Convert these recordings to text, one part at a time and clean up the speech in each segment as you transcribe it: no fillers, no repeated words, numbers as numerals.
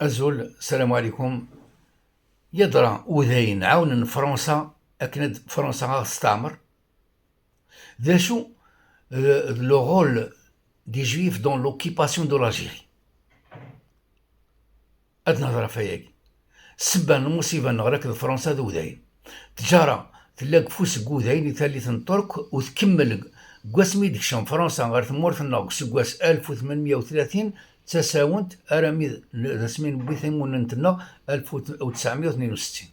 أزول السلام عليكم. يدرى وذاين عاون فرنسا أكند فرنسا غاستعمر ذا شو لو رول دي جويف دون لوكيباسيون دو لاجيري. هاد النهضرة فياكي سبان المصيبة نغرك فرنسا ذو ذاين تجارة تلاق فوس وذاين يثالث ترك وتكمل قواسمي ديكشن فرنسا غير ثمورث الناق سكواس 1830 تساونت ارامي رسمين بيثمون نتنا 1962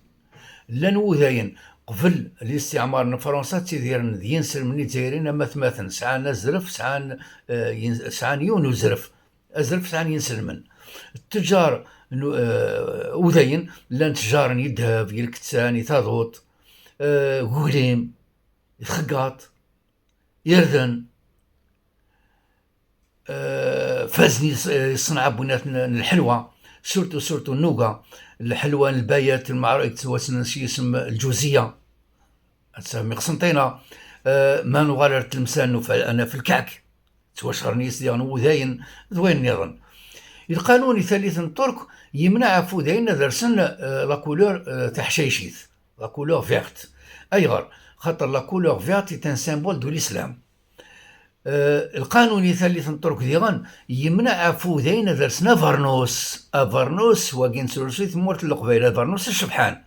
لان وذاين قبل الاستعمار فرنسا تيدير ينسر مني تزايرين مثلا سعان زرف سعان يونو زرف ازرف سعان ينسر من التجار وذاين لان تجار يذهب يلكتان يتضغط غوليم يتخقاط يردن فازني يصنع بنات الحلوى سورتو النوغا الحلوى البايات المعروف تواسن شي اسم الجوزيه تسمي قسنطينه ما نغالر تلمسان انا في الكعك تواشغرني يسديان وذاين ذوين نظن القانون ثالثا ترك يمنع فودين درسن لا كولور تحشيشيت لا كولور فيرت ايغر خاطر لا كولور فيرت تان سيمبول دو الاسلام. القانون ثالثا ترك ديغان يمنع فودين درسنا فارنوس وكين سورسيت مورت القبيله فارنوس الشبحان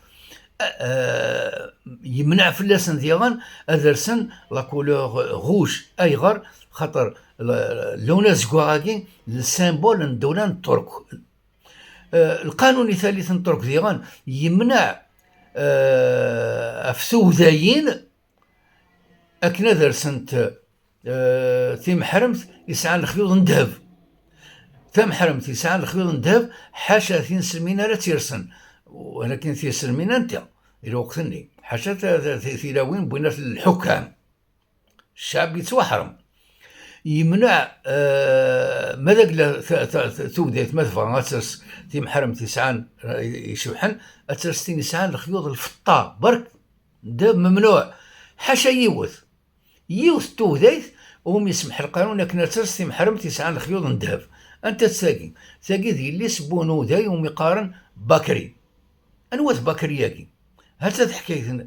يمنع فلاسن ديغان درسن لا كولور روج ايغر خاطر لون زكواغي السيمبول الدولة الترك. القانون ثالثا ترك ديغان يمنع افسوذايين اكنا درسنت ثيم حرمت يسعى الخيوط ندهب ثم حرمت يسعى الخيوط ندهب حاشا ثين سلمينا لا تيرسن ولكن ثي سلمينا انت الى وقتني حاشا ثيلاوين بينات الحكام الشعب يتوحرم يمنع ماذا ثوديت مثلا أترس ثيم حرم تسعان يشبحن أترس تسعان الخيوط الفطار برك داب ممنوع حاشا يوث توديت وهم يسمح القانون لكن أترس ثيم حرم تسعان الخيوط ندهب أنت تساقي ذي اللي سبونو ذاي ومقارن باكري أنوث باكري ياكي هل حكاية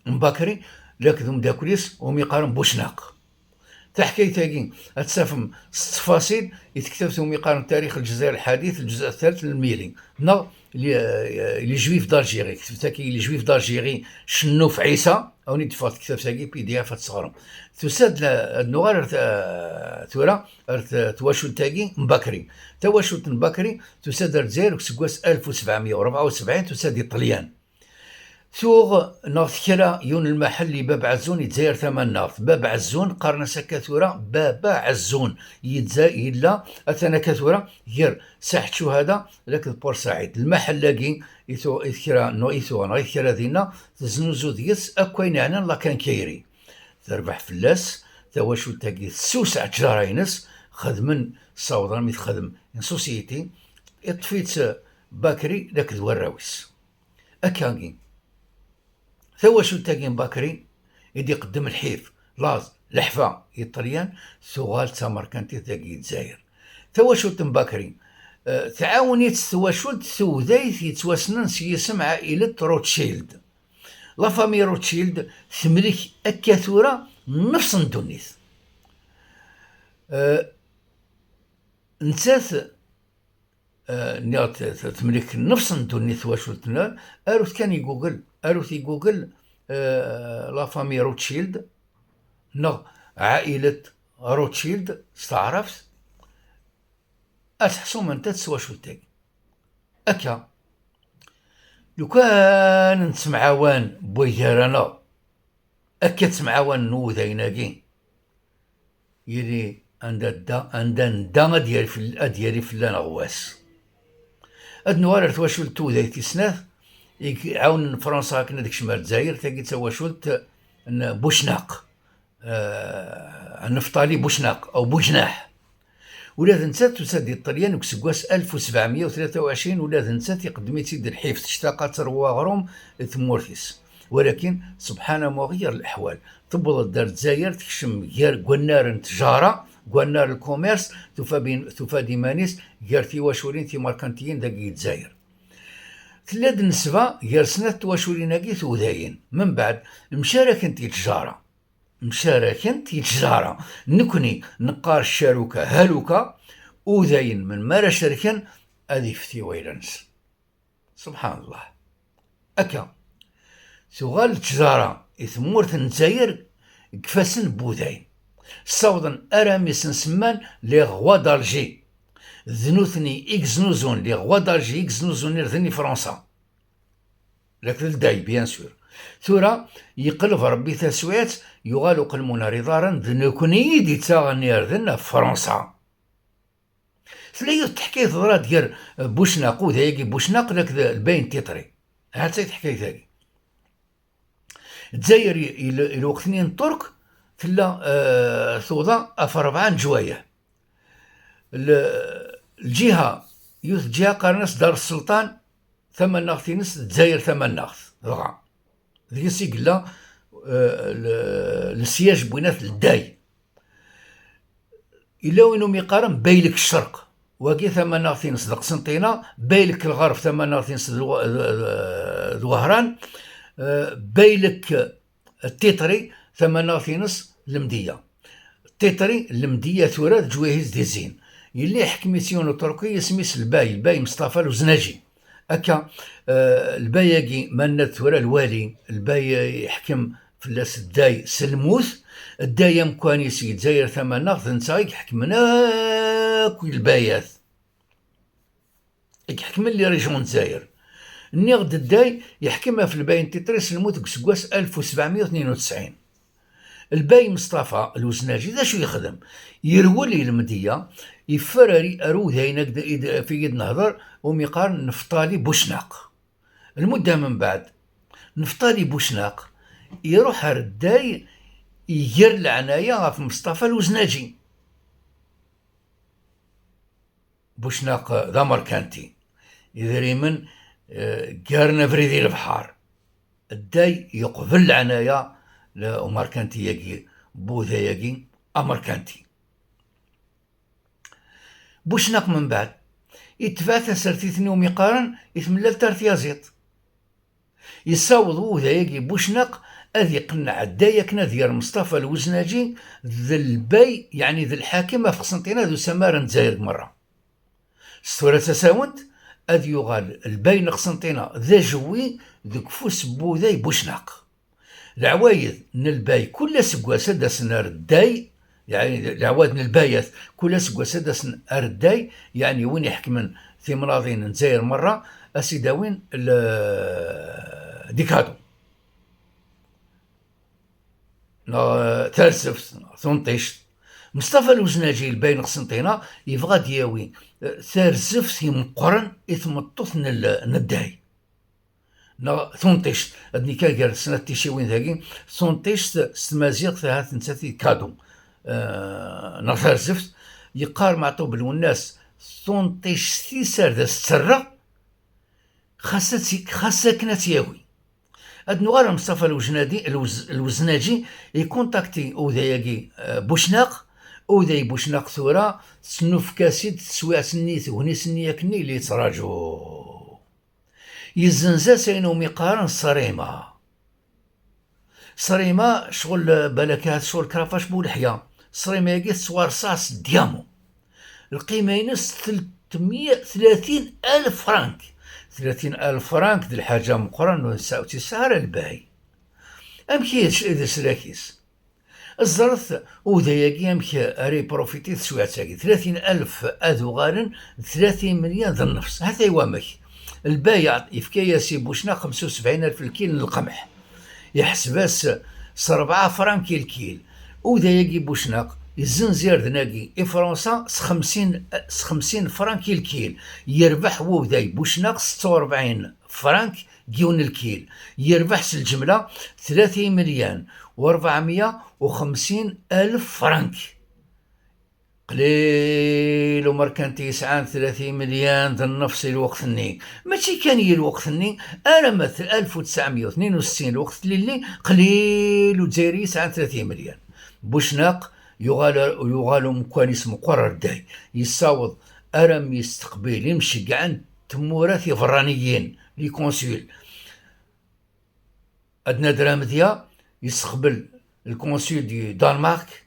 باكري لكن داكوليس ومقارن بوشناق تحكي تاقين أتسافم التفاصيل يتكتب ثم يقارن تاريخ الجزائر الحديث الجزء الثالث للميلي لي جويف دالجيري كتب تاكي لي جويف دالجيري شنو في عيسى او ندفات كتاب تاكي بي دي اف تصغرهم تساد النغار ثورا تواشو تاكي مبكري تواشو مبكري تساد الجزائر كسكواس 1774 تساد الطليان ثوغ ناث كلا يون المحلي باب عزون يتزاير ثمان ناث باب عزون قارنا سكاثورة باب عزون يتزاير لا أثنى كثورة غير ساحت شهادة لك بورسعيد المحل لاقي إثكرا نو إثوان غير كرا دينا تزنوزو ديس أكوين عنا لا كان كيري تربح فلاس تواشو تاقي سوسع جرارينس خدمن صوضان ميت خدم سوسيتي اطفيت باكري لك الراويس أكاكي ثواشو تاقين باكري يدي قدم الحيف لاز لحفة الطليان ثوال تامركانتي تاقي الجزائر ثواشو باكري تعاونيت ثواشو ثوذايث يتواسنن سيسم عائلة روتشيلد لا فامي روتشيلد تملك أكاثورة نفس ندونيث نتاث نيات تملك نفس ندونيث واشو تنال أروث كان يجوجل أروثي جوجل لا فامي روتشيلد عائلة روتشيلد استعرفت أتحسو من تتسوى شو تاقي أكا لو كان نتسمعوان بويهارانا أكا تسمعوان نو ذايناكي يلي عندن دا ديالي في اللان غواس أد نوارر تواشو تو ذايتي سناث عاون فرنسا كنا ديك شمال الجزائر تاقي تواشلت بوشناق النفطالي بوشناق او بوجناح ولاد نسات تسادي الطليان وكسكواس 1723 ولاد نسات يقدمي سيد الحفظ اشتاقات روا غروم ثمورثيس ولكن سبحان مغير الاحوال تبغى الدار الجزائر تكشم غير قنار تجاره قلنا الكوميرس تفادي مانيس غير تواشورين ماركانتيين داكي الجزائر. ثلاث نسبة غير سنة تواشوريناكي ثوداين. من بعد مشاركة تجارة نكني نقار الشاروكة هالوكا وذاين من مارا شركا أذي فتي ويلانس. سبحان الله. أكا ثغال التجارة إثمورت الجزائر كفاسن بوذاين صودا أراميس نسمان لي غوا دالجي ذنوثني إكزنوزون لي غوا دالجي إكزنوزون ذني فرنسا لكن الداي بيان سور ثورة يقلب ربي تسويات يغالو قلمونا رضارا ذنوكني دي تاغني ذنا فرنسا ثلاثة تحكي ضرا ديال بوشناق وذاكي بوشناق لك الباين تيطري هاتي تحكي ذاكي الجزائر الوقتنين ترك ثلا ثوضا أفربعان جوايه الجهة يوث جهة قرنس دار السلطان ثمن ناغتينس الجزائر ثمن ناغت ضغا ذي سيقلا السياج بوينات للداي إلا وينو ميقارن بايلك الشرق واكي ثمن ناغتينس د قسنطينة بايلك الغرب ثمن ناغتينس الوهران بايلك التيطري ثمن ناغتينس المدية التيطري المدية ثورات جواهز دي زين يلي حكميسيون التركية سميس الباي مصطفى الوزناجي أكا الباياكي مالنا ثورة الوالي الباي يحكم في اللاس الداي سلموث الداي مكوانيسي الجزائر ثمن ناغت نتايك حكمنا كل البايات يحكم اللي ريجون الجزائر النيغد الداي يحكمها في الباين تيطري سلموث كسكواس 1792 الباي مصطفى الوزناجي ذا شو يخدم يرولي المدية يفرري أرود هينك في يد نهضر وميقارن نفطالي بوشناق المدة من بعد نفطالي بوشناق يروح الداي يجر العناية في مصطفى الوزناجي بوشناق ذا ماركانتي يدري من قارنا فريدي البحار الداي يقبل العناية لأماركانتي يجي بوذا يجي أماركانتي بوشناق من بعد يتفاثى سرتيثني وميقارن يتملل ترتيازيط يصاوض وذا يجي بوشناق أذي قنع الداية كنا ديال مصطفى الوزناجي ذا الباي يعني ذا الحاكمة في قسنطينة ذو سمارن زايد مرة ستورة تساونت أذي يغال الباي نقسنطينة ذا جوي ذو كفوس بوذاي بوشناق العوايد من الباي كل سقواسة داس نار الداي يعني العواد من البايات كل سقواسة داس نار الداي يعني وين يحكمن في مناضين نزاير مرة أسيداوين ديكادو تالسفت ثونطيش مصطفى الوزناجي الباين قسنطينة يبغى دياوي ثالسفت مقرن يتمطط نداي ثونطيش ادني كاكر سنة تيشيوين ذاكي ثونطيش ستمازيغ ثلاث نساتي كادو ثالسفت يقار معطو بالوناس ثونطيش ثيسار ذا السرة خاصة كنات ياوي ادنوغار مصطفى الوزناجي يكونتاكتي اوذاياكي بوشناق اوذاي بوشناق ثورة سنوف كاسيد تسويع سنيت وهني سنياكني اللي يتراجو يزنزا سينو ميقارن صريمة شغل بلكات شغل كرافاش بولحيا صريمة يجي صوار صاص ديامو القيمة ينس 330,000 فرانك 30,000 فرانك دي الحاجة مقرن ونساوتي سهرة الباهي أمكي إذا سلاكيس الزرث وذاياكي أمكي أري بروفيتي تسويع تاكي 30,000 أذو غارن 30 مليون ذا النفس هذا يوامك البايع يفكي سي بوشنا 75,000 الكيل القمح يحسباس 4 فرانك الكيل وذا يجي بوشناق الزنزير ذناقي فرنسا 50 فرانك الكيل يربح وذاي بوشناق 46 فرانك ديون الكيل يربح الجملة 30 مليون و450 ألف فرانك قليل ومركنتي 39 مليون ذا النفس الوقتني ماشي كان هي الوقتني انا مثل 1962 الوقت اللي قليل وجزائري 39 مليون بوشناق يغال مكوانيس مقرر داي يصاوض ارم يستقبل يمشي كاع تمورات يفرانيين لي كونسول ادنا درامديا يستقبل الكونسول دي دنمارك،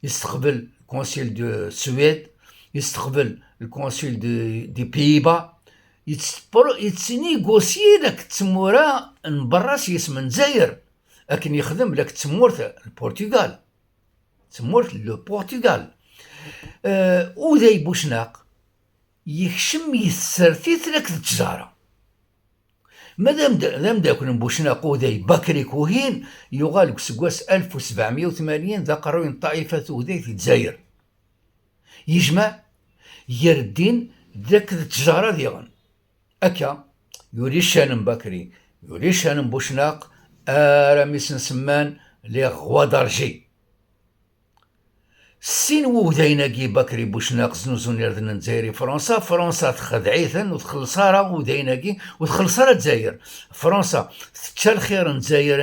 يستقبل الكونسول دو السويد، يستقبل الكونسول دي بيبا، يتنيغوسي داك التموره من برا سيس من الجزائر، لكن يخدم لك تمورت البرتغال، تمورت لو برتغال. وذاي بوشناق يكشم يسرتيت لك التجاره، مادام داك بوشناق وذاي بكري كوهين يغالق سكواس 1780 ذا قروين طائفة وذاي في الجزائر يجمع يردين ذاك التجاره ديالهم أكا يوري شانم بكري يوري شانم بوشناق راميس نسمان لي غوا درجي السين وذايناكي بكري بوشناق زنوزون يردن الجزائري فرنسا تخدعيثن وتخلصارا وذايناكي وتخلصارا الجزائر فرنسا تشال خير الجزائر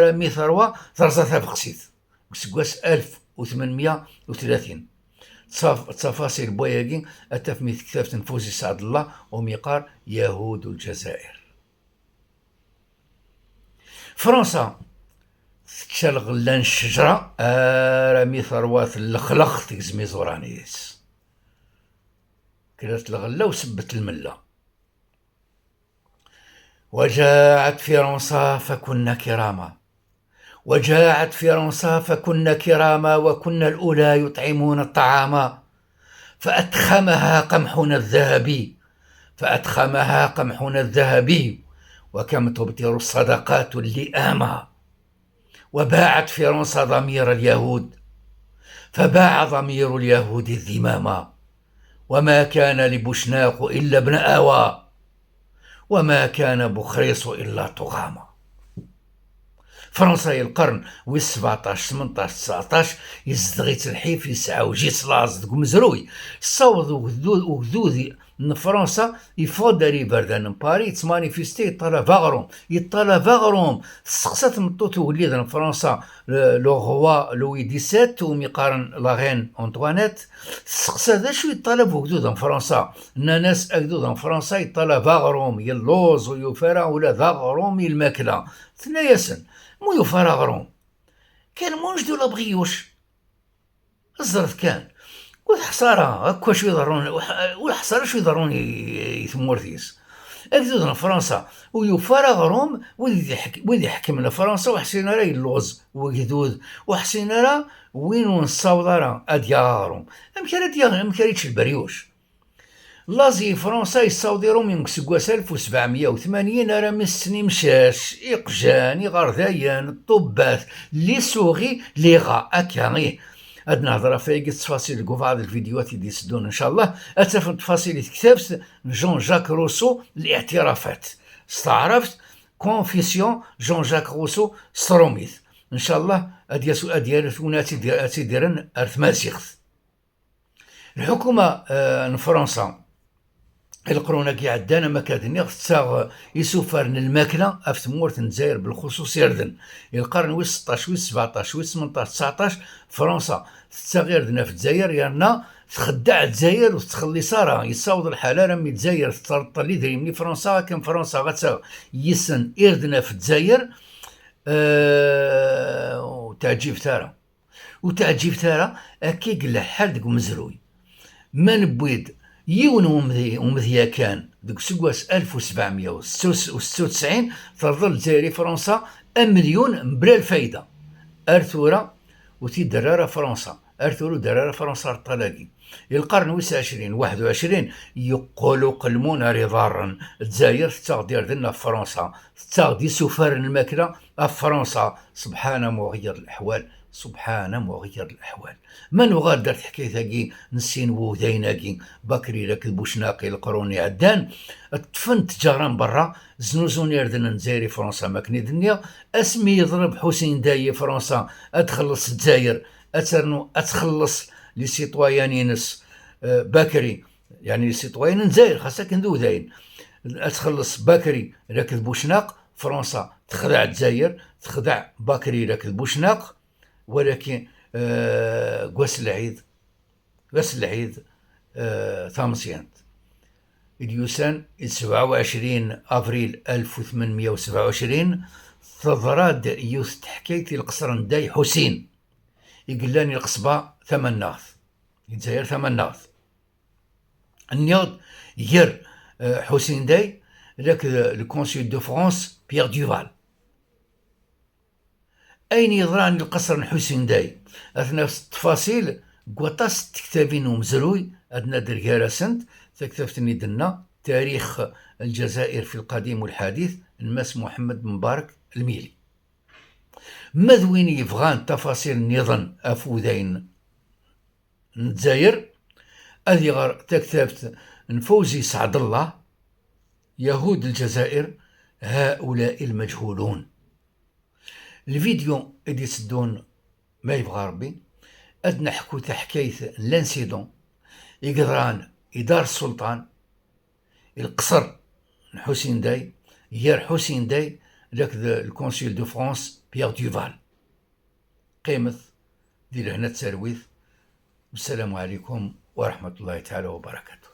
رامي ثروة ثرزاتها بخسيت بسكواس 1830 تفاصيل بوياكي التفميت كتاب تنفوزي سعد الله وميقار يهود الجزائر. فرنسا تشال غلان الشجرة رامي ثروات الخلق تكزمي زورانيس كلات الغلة وسبت الملة. وجاعت فرنسا فكنا كراما، وجاعت فرنسا فكنا كراما، وكنا الأولى يطعمون الطعام، فأتخمها قمحنا الذهبي، فأتخمها قمحنا الذهبي، وكم تبطر الصدقات اللئاما. وباعت فرنسا ضمير اليهود، فباع ضمير اليهود الذماما، وما كان لبوشناق إلا ابن آوى، وما كان بخريص إلا طغاما. فرنسا القرن و 17 18 19 يزدغيت الحيف يسعى وجيت لاز دك مزروي صوض وغدودي من فرنسا يفضل بردان باري تمانيفيستي يطلع فاغروم سقسات مطوط وليد من فرنسا لو غوا لوي 17 وميقارن لاغين انطوانيت سقسا ذا شو يطلب وغدود من فرنسا ناس اكدود من فرنسا يطلع فاغروم يلوز ويفرا ولا فاغروم الماكله ثناياسن مو يفرغرون كان موجدو لا بغيوش الزرف كان والحصارة هكا شو يضرون والحصارة شو يضرون يثمورثيس اكدودنا فرنسا ويفرغرهم وذي حكمنا فرنسا وحسينا راه اللوز وكدود وحسينا راه وين نصاوض راه اديارهم امكاريتش البريوش لازي فرنسا يصاوديرو من سكواس 1780 راه من السنين مشاش إقجان غردايان الطبات لي سوغي لي غا أكا هاد نهضر فيها تفاصيل كو بعض الفيديوهات اللي يسدون ان شاء الله اتفهم تفاصيل كتاب جون جاك روسو الاعترافات استعرفت كونفيسيون جون جاك روسو ستروميث ان شاء الله اديال ديرن ارثماسيخ الحكومه فرنسا القرونه كي عدانا ما كادني تساغ يسوفرن الماكله في تمورت الجزائر بالخصوص يردن القرن و 16 و 17 و 18 19 فرنسا تستغير في الجزائر يانا تخدع الجزائر وتخلي ساره يصاوض الحاله راه الجزائر تطلي دريمني فرنسا كان فرنسا غتا يسن يردنا في الجزائر وتعجيب تارا كي قل حال ديك مزروي ما نبويد يون ومذيا كان ديك سكواس 1796 تظل الجزائري فرنسا 1,000,000 بلا الفايده ارثورا وتدرر فرنسا ارثورو درر فرنسا الطلاقي القرن 29 21 يقولوا قلمونا رضارا الجزائر تغدير دنا في فرنسا تغدي سفر الماكله في فرنسا سبحان مغير الاحوال سبحان مغير الاحوال ما نغادر حكايتاكي نسين وذايناكي بكري لك البوشناقي القروني عدان تفن تجاران برا زنوزون يردن الجزائري فرنسا ماكني دنيا اسمي يضرب حسين داي فرنسا اتخلص الجزائر اتخلص لي سيتويانينس بكري يعني لي سيتويان الجزائر خاصة كندو ذاين اتخلص بكري لك البوشناق فرنسا تخدع الجزائر تخدع بكري لك البوشناق ولكن قواس العيد تامسيانت اليوسان 27 أفريل 1827 تضراد يوث حكايتي القصر نداي حسين يقلاني القصبة ثمن ناث يتزاير ثمن ناث النياض ير حسين داي لك الكونسيل دو فرانس بيير دوفال أين يضران القصر حسين داي أثناء التفاصيل قوطاس تكتابين ومزروي أدنى درقارة سنت تكتبتني دنا تاريخ الجزائر في القديم والحديث الماس محمد مبارك الميلي مذوين يبغان تفاصيل النظام أفوذين نتزاير أذي غير تكتبت نفوزي سعد الله يهود الجزائر هؤلاء المجهولون. الفيديو اللي تسدون ما يبغى ربي أد نحكو تحكاية لانسيدون يقدران إدار السلطان القصر حسين داي يار حسين داي لك الكونسيل دو فرانس بيير دوفال قيمة دي لهنا تسرويث. والسلام عليكم ورحمة الله تعالى وبركاته.